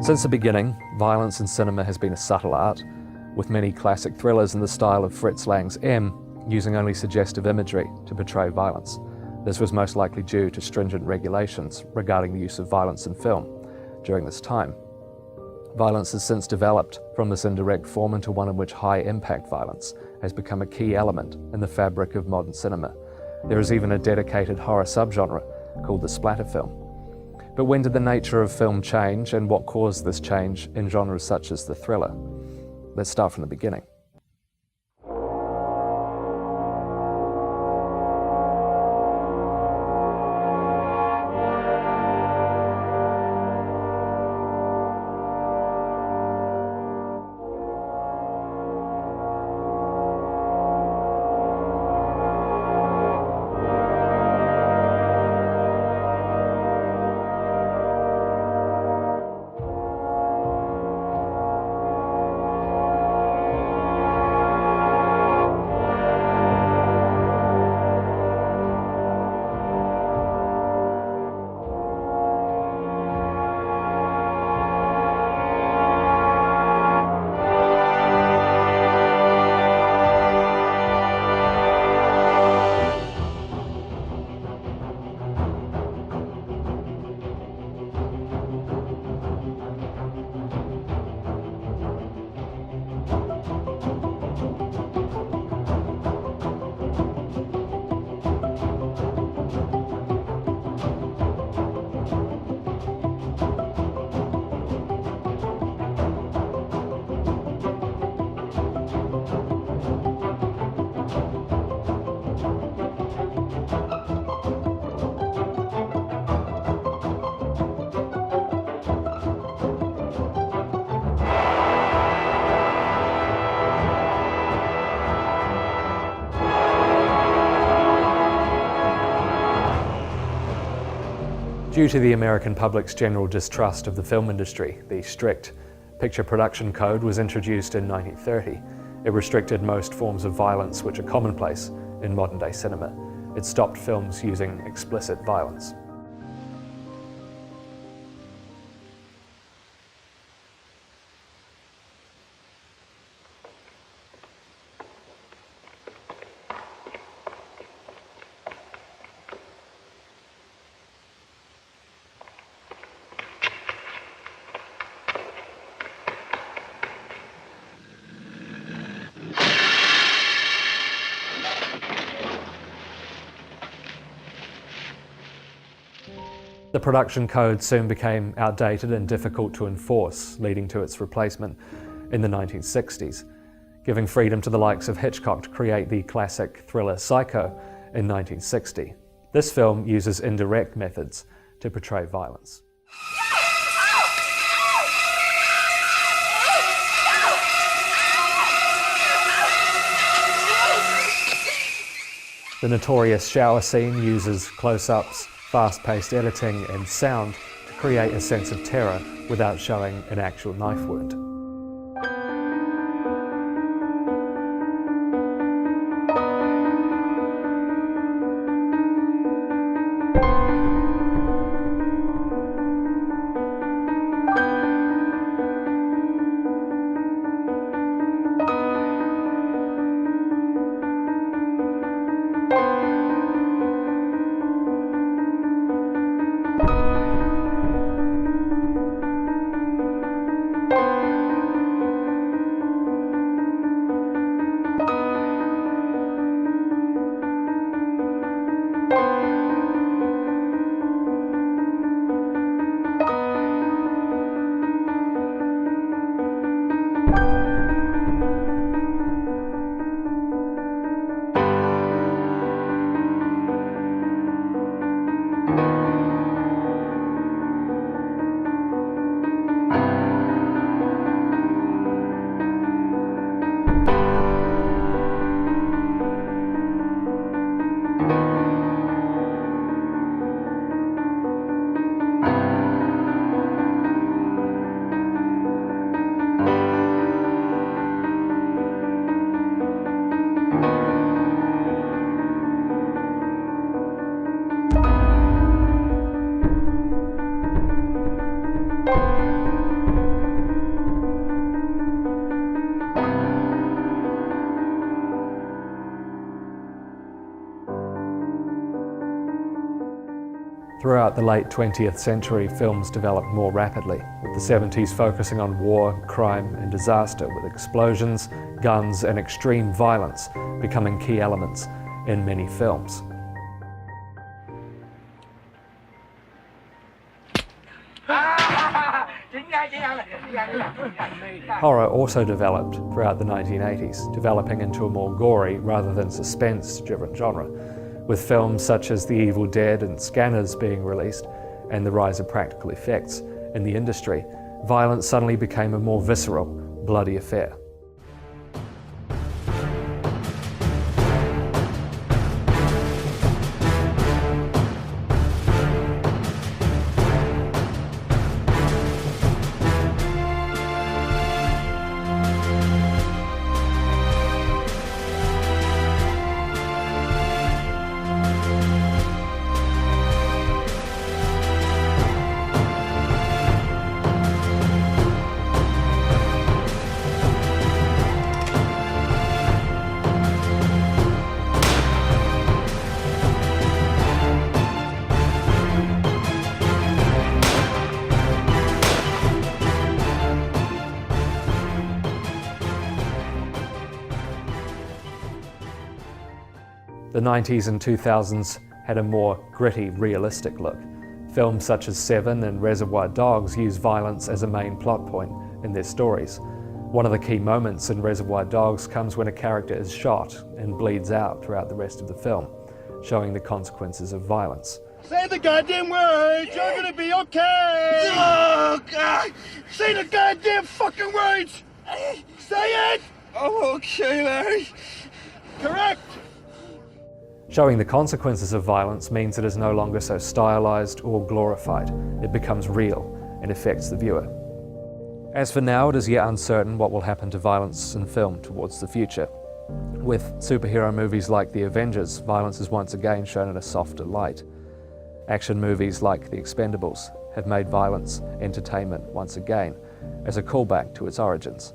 Since the beginning, violence in cinema has been a subtle art, with many classic thrillers in the style of Fritz Lang's M using only suggestive imagery to portray violence. This was most likely due to stringent regulations regarding the use of violence in film during this time. Violence has since developed from this indirect form into one in which high-impact violence has become a key element in the fabric of modern cinema. There is even a dedicated horror subgenre called the splatter film. But when did the nature of film change, and what caused this change in genres such as the thriller? Let's start from the beginning. Due to the American public's general distrust of the film industry, the strict Picture Production Code was introduced in 1930. It restricted most forms of violence which are commonplace in modern-day cinema. It stopped films using explicit violence. The production code soon became outdated and difficult to enforce, leading to its replacement in the 1960s, giving freedom to the likes of Hitchcock to create the classic thriller Psycho in 1960. This film uses indirect methods to portray violence. The notorious shower scene uses close-ups, fast-paced editing and sound to create a sense of terror without showing an actual knife wound. Throughout the late 20th century, films developed more rapidly, with the 70s focusing on war, crime and disaster, with explosions, guns and extreme violence becoming key elements in many films. Horror also developed throughout the 1980s, developing into a more gory rather than suspense-driven genre, with films such as The Evil Dead and Scanners being released, and the rise of practical effects in the industry. Violence suddenly became a more visceral, bloody affair. The 90s and 2000s had a more gritty, realistic look. Films such as Seven and Reservoir Dogs use violence as a main plot point in their stories. One of the key moments in Reservoir Dogs comes when a character is shot and bleeds out throughout the rest of the film, showing the consequences of violence. Say the goddamn words, you're gonna be okay! Oh, God! Say the goddamn fucking words! Say it! Oh, okay, Larry. Correct! Showing the consequences of violence means it is no longer so stylized or glorified. It becomes real and affects the viewer. As for now, it is yet uncertain what will happen to violence in film towards the future. With superhero movies like The Avengers, violence is once again shown in a softer light. Action movies like The Expendables have made violence entertainment once again, as a callback to its origins.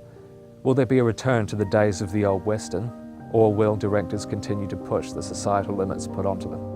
Will there be a return to the days of the old Western? Or will directors continue to push the societal limits put onto them?